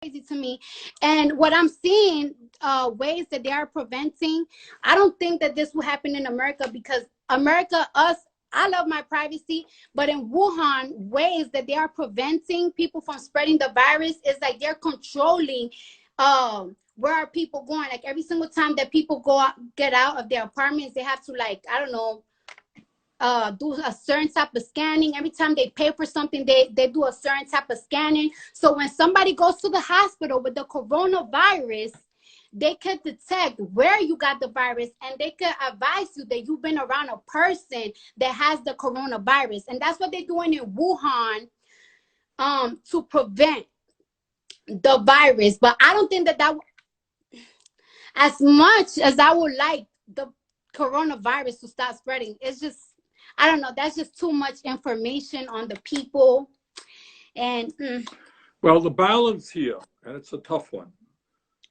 crazy to me. And what I'm seeing, ways that they are preventing, I don't think that this will happen in America, because America, us, I love my privacy, but in Wuhan, ways that they are preventing people from spreading the virus is like they're controlling where are people going. Like every single time that people go out, get out of their apartments, they have to, like, I don't know, do a certain type of scanning. Every time they pay for something, they do a certain type of scanning. So when somebody goes to the hospital with the coronavirus, they can detect where you got the virus, and they can advise you that you've been around a person that has the coronavirus. And that's what they're doing in Wuhan, to prevent the virus. But I don't think that as much as I would like the coronavirus to start spreading, it's just, I don't know, that's just too much information on the people. And well, the balance here, and it's a tough one.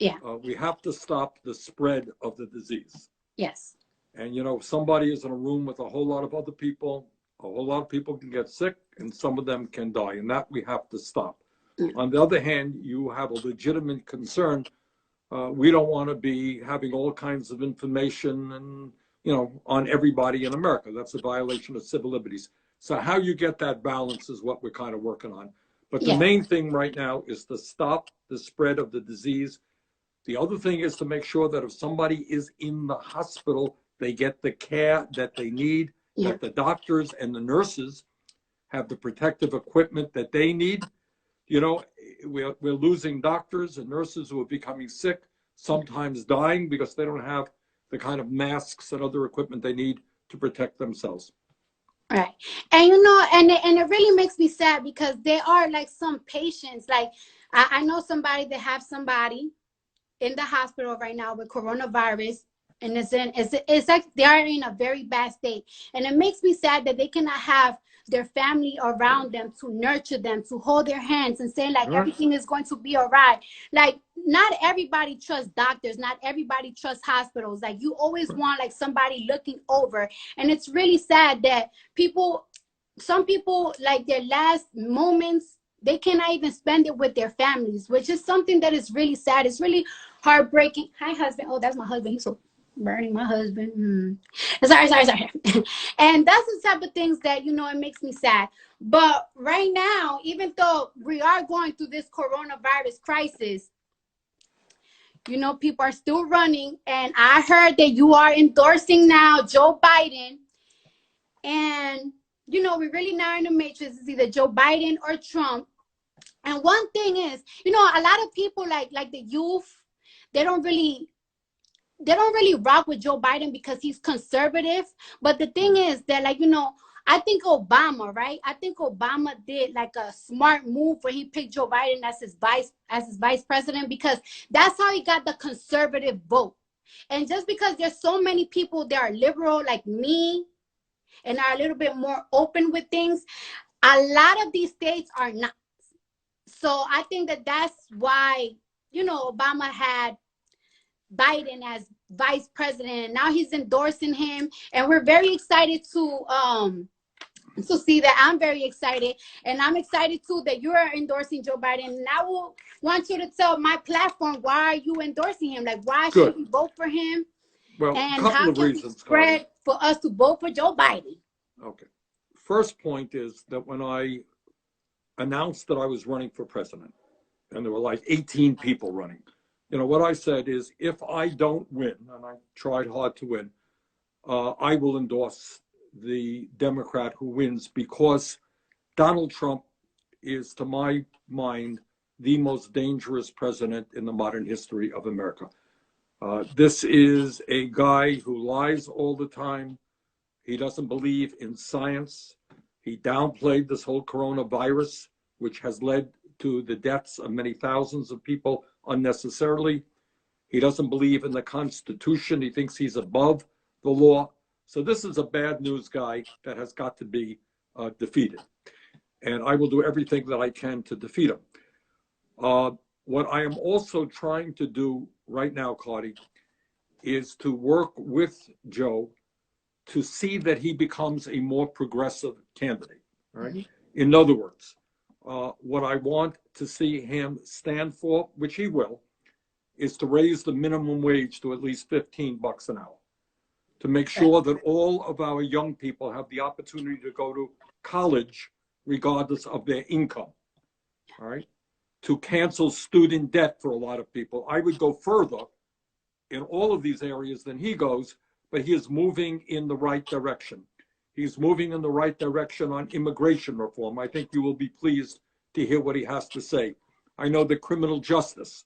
Yeah. We have to stop the spread of the disease. Yes. And, you know, if somebody is in a room with a whole lot of other people, a whole lot of people can get sick, and some of them can die, and that we have to stop. On the other hand, you have a legitimate concern. We don't want to be having all kinds of information and, you know, on everybody in America. That's a violation of civil liberties. So how you get that balance is what we're kind of working on. But the main thing right now is to stop the spread of the disease. The other thing is to make sure that if somebody is in the hospital, they get the care that they need, that the doctors and the nurses have the protective equipment that they need. You know, we're losing doctors and nurses who are becoming sick, sometimes dying because they don't have the kind of masks and other equipment they need to protect themselves. Right. And, you know, and it really makes me sad, because there are like some patients, like I know somebody that have somebody in the hospital right now with coronavirus, and it's like they are in a very bad state. And it makes me sad that they cannot have their family around them to nurture them, to hold their hands and say, like, everything is going to be all right. Like, not everybody trusts doctors, not everybody trusts hospitals. Like, you always want like somebody looking over. And it's really sad that some people, like, their last moments, they cannot even spend it with their families, which is something that is really sad. It's really heartbreaking. Hi, husband. Oh, that's my husband. He's so burning, my husband. Sorry. And that's the type of things that, you know, it makes me sad. But right now, even though we are going through this coronavirus crisis, you know, people are still running. And I heard that you are endorsing now Joe Biden. And, you know, we're really now in the matrix. It's either Joe Biden or Trump. And one thing is, you know, a lot of people, like the youth, they don't really rock with Joe Biden because he's conservative. But the thing is that, like, you know, I think Obama, right? I think Obama did like a smart move where he picked Joe Biden as his vice president, because that's how he got the conservative vote. And just because there's so many people that are liberal like me and are a little bit more open with things, a lot of these states are not. So I think that that's why, you know, Obama had Biden as vice president, and now he's endorsing him, and we're very excited to see that. I'm very excited, and I'm excited too that you're endorsing Joe Biden. And I will want you to tell my platform, why are you endorsing him? Like, why should we vote for him? Well, and a couple how of can reasons, we spread for us to vote for Joe Biden? Okay. First point is that when I announced that I was running for president, and there were like 18 people running, you know, what I said is, if I don't win, and I tried hard to win, I will endorse the Democrat who wins, because Donald Trump is, to my mind, the most dangerous president in the modern history of America. This is a guy who lies all the time. He doesn't believe in science. He downplayed this whole coronavirus, which has led to the deaths of many thousands of people unnecessarily. He doesn't believe in the Constitution. He thinks he's above the law. So this is a bad news guy that has got to be defeated. And I will do everything that I can to defeat him. What I am also trying to do right now, Cardi, is to work with Joe to see that he becomes a more progressive candidate. Right? In other words, What I want to see him stand for, which he will, is to raise the minimum wage to at least $15 an hour, to make sure that all of our young people have the opportunity to go to college regardless of their income. All right. To cancel student debt for a lot of people. I would go further in all of these areas than he goes, but he is moving in the right direction. He's moving in the right direction on immigration reform. I think you will be pleased to hear what he has to say. I know that criminal justice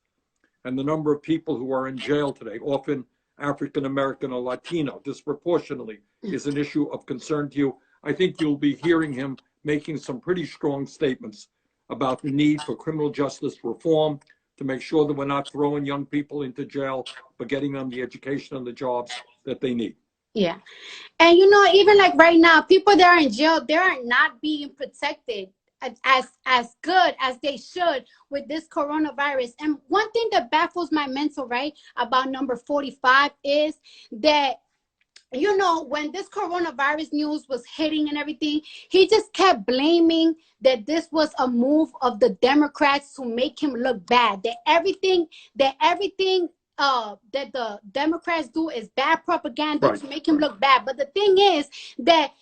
and the number of people who are in jail today, often African American or Latino, disproportionately, is an issue of concern to you. I think you'll be hearing him making some pretty strong statements about the need for criminal justice reform to make sure that we're not throwing young people into jail, but getting them the education and the jobs that they need. Yeah. And even like right now, people that are in jail, they are not being protected as good as they should with this coronavirus. And one thing that baffles my mental, right, about number 45 is that when this coronavirus news was hitting and everything, he just kept blaming that this was a move of the Democrats to make him look bad, that everything that the Democrats do is bad propaganda to make him look bad. But the thing is that,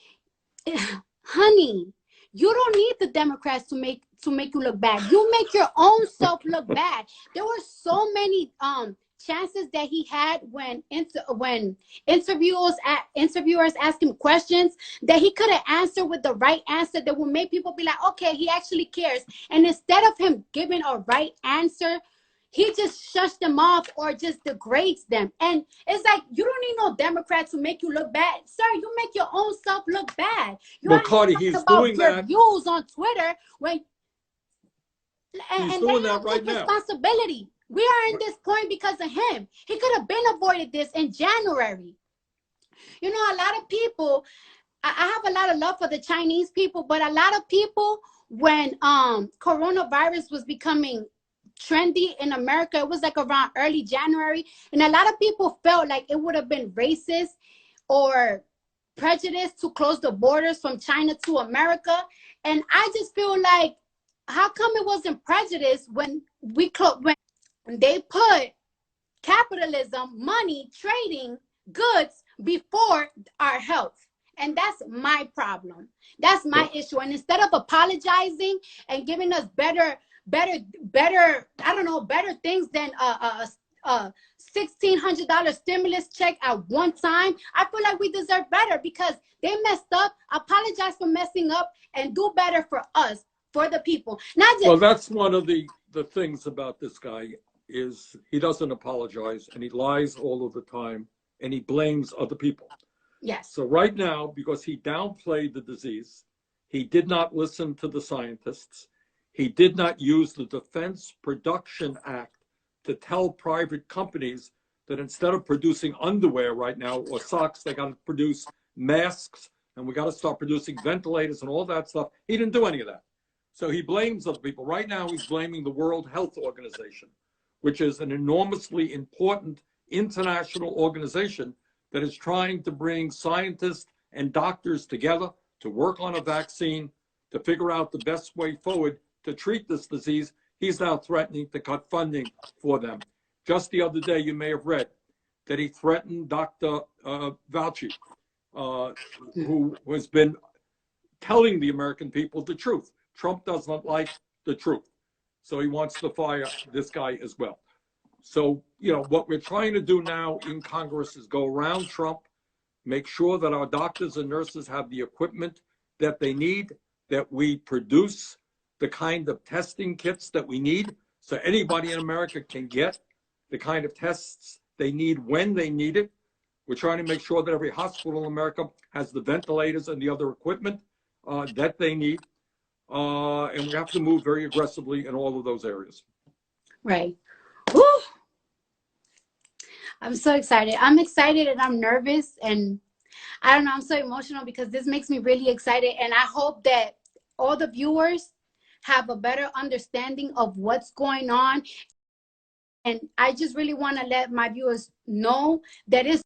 honey, you don't need the Democrats to make you look bad. You make your own self look bad. There were so many chances that he had when interviewers asked him questions that he could have answered with the right answer that would make people be like, okay, he actually cares. And instead of him giving a right answer, he just shuts them off or just degrades them. And it's like, you don't need no Democrat to make you look bad. Sir, you make your own self look bad. You well, Cardi, he's doing that. Views on Twitter he's doing that right now. Responsibility. We are in this point because of him. He could have been avoided this in January. A lot of people, I have a lot of love for the Chinese people, but a lot of people, when coronavirus was becoming trendy in America, it was like around early January, and a lot of people felt like it would have been racist or prejudice to close the borders from China to America. And I just feel like, how come it wasn't prejudice when they put capitalism, money, trading, goods before our health? And that's my problem. That's my issue. And instead of apologizing and giving us better, I don't know, better things than $1,600 stimulus check at one time, I feel like we deserve better because they messed up. Apologize for messing up and do better for us, for the people. Not just. Well, that's one of the things about this guy is he doesn't apologize and he lies all of the time and he blames other people. Yes. So right now, because he downplayed the disease, he did not listen to the scientists. He did not use the Defense Production Act to tell private companies that instead of producing underwear right now or socks, they got to produce masks and we got to start producing ventilators and all that stuff. He didn't do any of that. So he blames other people. Right now, he's blaming the World Health Organization, which is an enormously important international organization that is trying to bring scientists and doctors together to work on a vaccine, to figure out the best way forward to treat this disease. He's now threatening to cut funding for them. Just the other day, you may have read that he threatened Dr. Fauci, who has been telling the American people the truth. Trump does not like the truth. So he wants to fire this guy as well. So, what we're trying to do now in Congress is go around Trump, make sure that our doctors and nurses have the equipment that they need, that we produce the kind of testing kits that we need so anybody in America can get the kind of tests they need when they need it. We're trying to make sure that every hospital in America has the ventilators and the other equipment that they need. And we have to move very aggressively in all of those areas. Right. Woo! I'm so excited. I'm excited and I'm nervous. And I don't know, I'm so emotional because this makes me really excited. And I hope that all the viewers have a better understanding of what's going on. And I just really want to let my viewers know that it's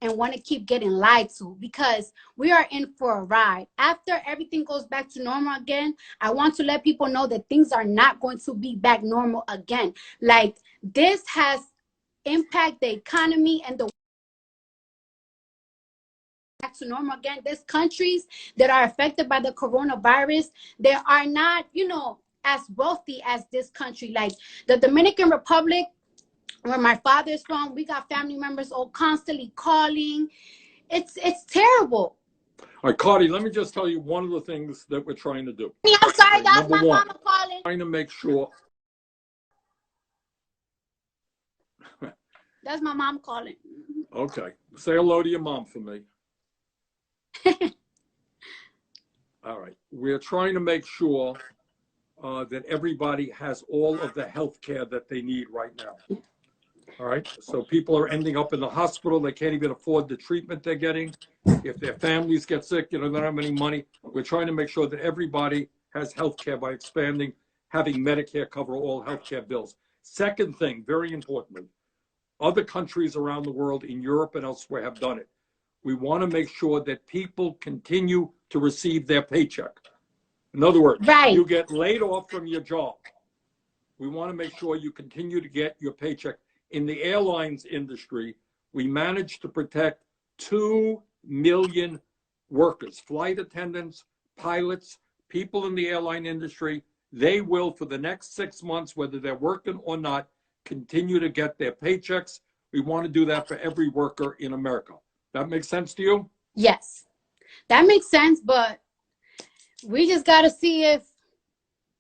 and want to keep getting lied to, because we are in for a ride. After everything goes back to normal again, I want to let people know that things are not going to be back normal again. Like, this has impacted the economy and the back to normal again. There's countries that are affected by the coronavirus. They are not, as wealthy as this country. Like the Dominican Republic, where my father's from, we got family members all constantly calling. It's terrible. All right, Cardi, let me just tell you one of the things that we're trying to do. I'm sorry, Okay, that's number my one, mama calling. trying to make sure. That's my mom calling. Okay, say hello to your mom for me. All right, we're trying to make sure that everybody has all of the health care that they need right now. All right, so people are ending up in the hospital. They can't even afford the treatment they're getting. If their families get sick, they don't have any money. We're trying to make sure that everybody has health care by expanding, having Medicare cover all health care bills. Second thing, very importantly, other countries around the world, in Europe and elsewhere, have done it. We want to make sure that people continue to receive their paycheck. In other words, Right. You get laid off from your job. We want to make sure you continue to get your paycheck. In the airlines industry, we managed to protect 2 million workers, flight attendants, pilots, people in the airline industry. They will, for the next 6 months, whether they're working or not, continue to get their paychecks. We want to do that for every worker in America. That makes sense to you? Yes, that makes sense, but we just got to see if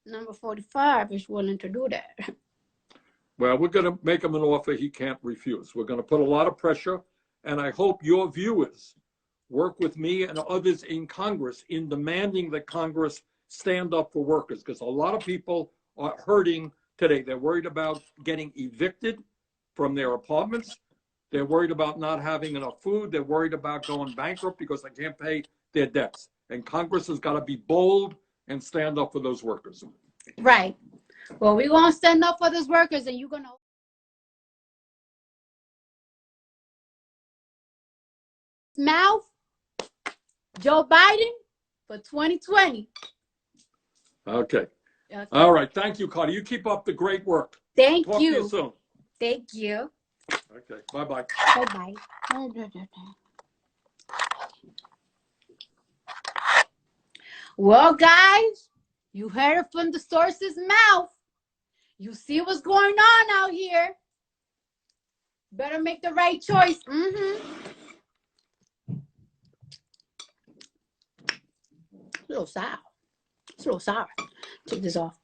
number 45 is willing to do that. Well, we're going to make him an offer he can't refuse. We're going to put a lot of pressure, and I hope your viewers work with me and others in Congress in demanding that Congress stand up for workers, because a lot of people are hurting today. They're worried about getting evicted from their apartments. They're worried about not having enough food. They're worried about going bankrupt because they can't pay their debts. And Congress has got to be bold and stand up for those workers. Right. Well, we're going to stand up for those workers, and you're going to mouth Joe Biden for 2020. Okay. All right. Thank you, Cardi. You keep up the great work. Thank Talk you. to you soon. Thank you. Okay. Bye-bye. Bye-bye. Well, guys, you heard it from the source's mouth. You see what's going on out here. Better make the right choice. It's a little sour. It's a little sour. Take this off.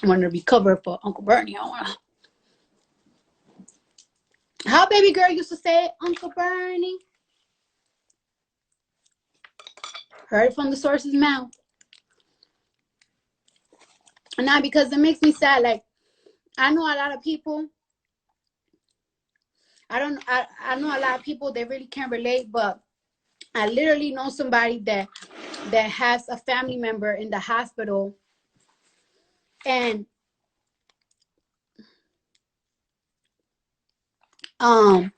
I want to recover for Uncle Bernie. How baby girl used to say it, Uncle Bernie. Heard it from the source's mouth. And now, because it makes me sad, like, I know a lot of people. I know a lot of people that really can't relate, but I literally know somebody that has a family member in the hospital, and all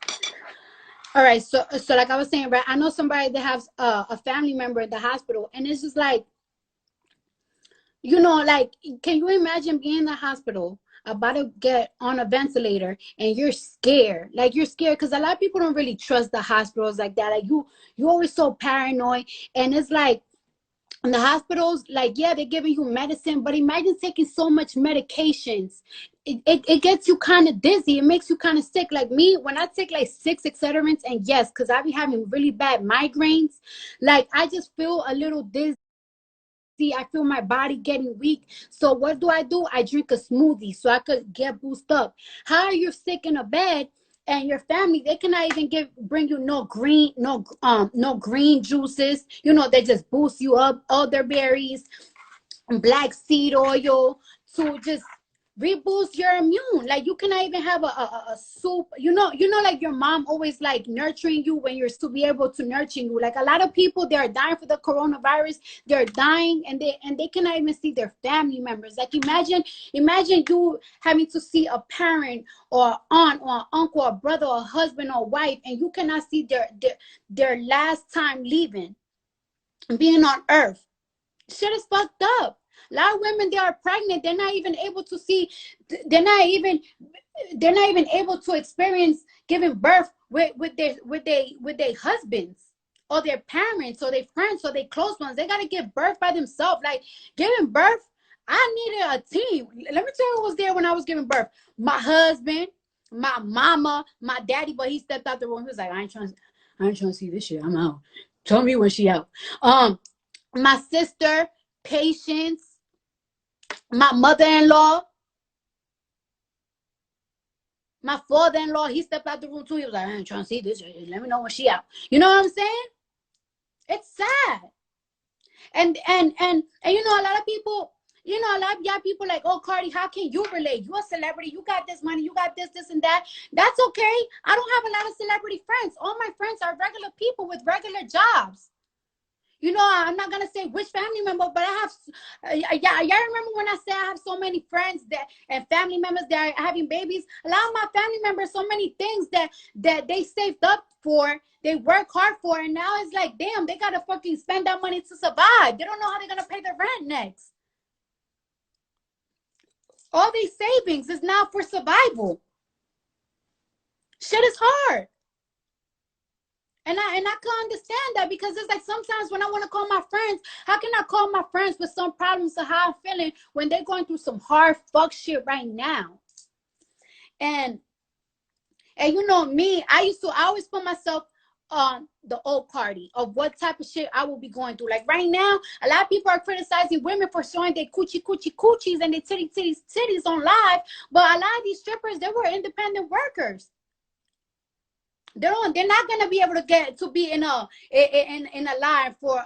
right, so like I was saying, right, I know somebody that has a family member in the hospital, and it's just like, like, can you imagine being in the hospital about to get on a ventilator and you're scared? Like, you're scared because a lot of people don't really trust the hospitals like that. Like, you always so paranoid, and it's like, in the hospitals, like, yeah, they're giving you medicine, but imagine taking so much medications. It gets you kind of dizzy. It makes you kind of sick. Like me, when I take like 6 Excedrins, and yes, because I be having really bad migraines, like, I just feel a little dizzy. I feel my body getting weak. So what do? I drink a smoothie so I could get boosted up. How are you sick in a bed, and your family, they cannot even bring you no green juices? They just boost you up, elderberries, black seed oil, to just reboosts your immune. Like you cannot even have a soup. Like your mom always like nurturing you when you're to be able to nurture you. Like a lot of people, they're dying for the coronavirus. They're dying and they cannot even see their family members. Like imagine you having to see a parent or aunt or uncle or brother or husband or wife, and you cannot see their last time leaving, being on earth. Shit is fucked up. A lot of women, they are pregnant, they're not even able to see, they're not even able to experience giving birth with their husbands or their parents or their friends or their close ones. They got to give birth by themselves. Like giving birth, I needed a team. Let me tell you who was there when I was giving birth. My husband, my mama, my daddy, but he stepped out the room. He was like, I ain't trying to see this shit. I'm out. Tell me when she out. My sister, Patience, my mother-in-law, my father-in-law, he stepped out the room too. He was like, I ain't trying to see this. Let me know when she out. You know what I'm saying? It's sad. And a lot of people, a lot of young people like, oh, Cardi, how can you relate? You're a celebrity. You got this money. You got this, and that. That's okay. I don't have a lot of celebrity friends. All my friends are regular people with regular jobs. I'm not going to say which family member, but I have, y'all remember when I said I have so many friends and family members that are having babies? A lot of my family members, so many things that they saved up for, they work hard for, and now it's like, damn, they got to fucking spend that money to survive. They don't know how they're going to pay the rent next. All these savings is now for survival. Shit is hard. And I can understand that, because it's like sometimes when I want to call my friends, how can I call my friends with some problems of how I'm feeling when they're going through some hard fuck shit right now? And me, I always put myself on the old Cardi of what type of shit I will be going through. Like right now, a lot of people are criticizing women for showing their coochies and their titties on live. But a lot of these strippers, they were independent workers. They're not gonna be able to get to be in a line for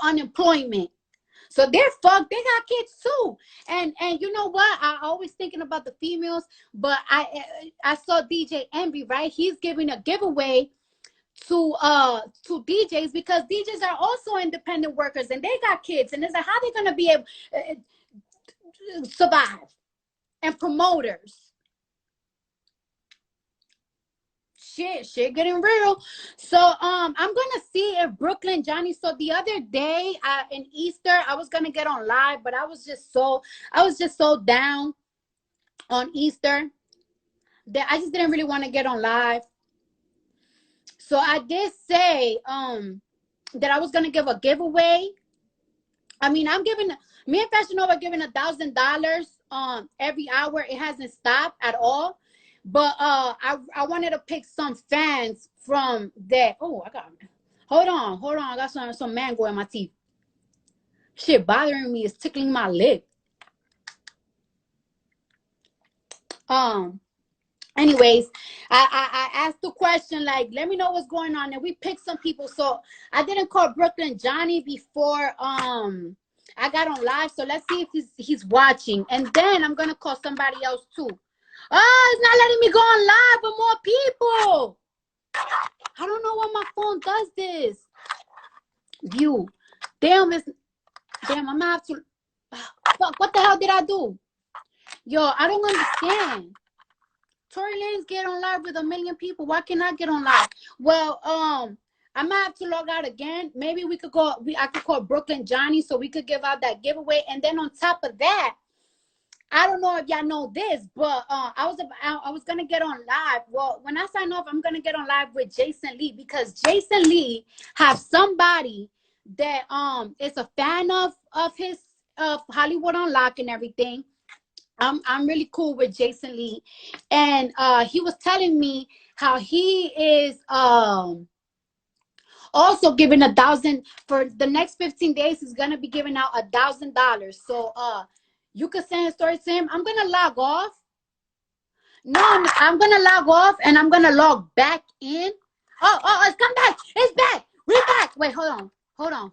unemployment. So they're fucked. They got kids too. And you know what? I always thinking about the females, but I saw DJ Envy, right? He's giving a giveaway to DJs, because DJs are also independent workers and they got kids, and it's like, how they gonna be able to survive? And promoters. Shit getting real. So I'm gonna see if Brooklyn Johnny. So the other day in Easter, I was gonna get on live, but I was just so down on Easter that I just didn't really want to get on live. So I did say that I was gonna give a giveaway. I mean, me and Fashion Nova giving $1,000 every hour. It hasn't stopped at all. But I wanted to pick some fans from that. Oh, hold on. I got some mango in my teeth. Shit bothering me. It's tickling my lip. Anyways, I asked the question, like, let me know what's going on, and we picked some people. So I didn't call Brooklyn Johnny before I got on live. So let's see if he's watching, and then I'm gonna call somebody else too. Oh, it's not letting me go on live with more people. I don't know why my phone does this. View. Damn, I'm gonna have to. Fuck, what the hell did I do? Yo, I don't understand. Tory Lanez get on live with 1 million people. Why can't I get on live? Well, I might have to log out again. Maybe we could go. I could call Brooklyn Johnny so we could give out that giveaway. And then on top of that, I don't know if y'all know this, but I was gonna get on live. Well, when I sign off, I'm gonna get on live with Jason Lee, because Jason Lee have somebody that is a fan of Hollywood Unlocked and everything. I'm really cool with Jason Lee, and he was telling me how he is also giving 1,000 for the next 15 days. He's gonna be giving out $1,000. So you could send a story to him. I'm gonna log off. No, I'm gonna log off and I'm gonna log back in. Oh, it's come back. It's back. We're back. Wait, hold on.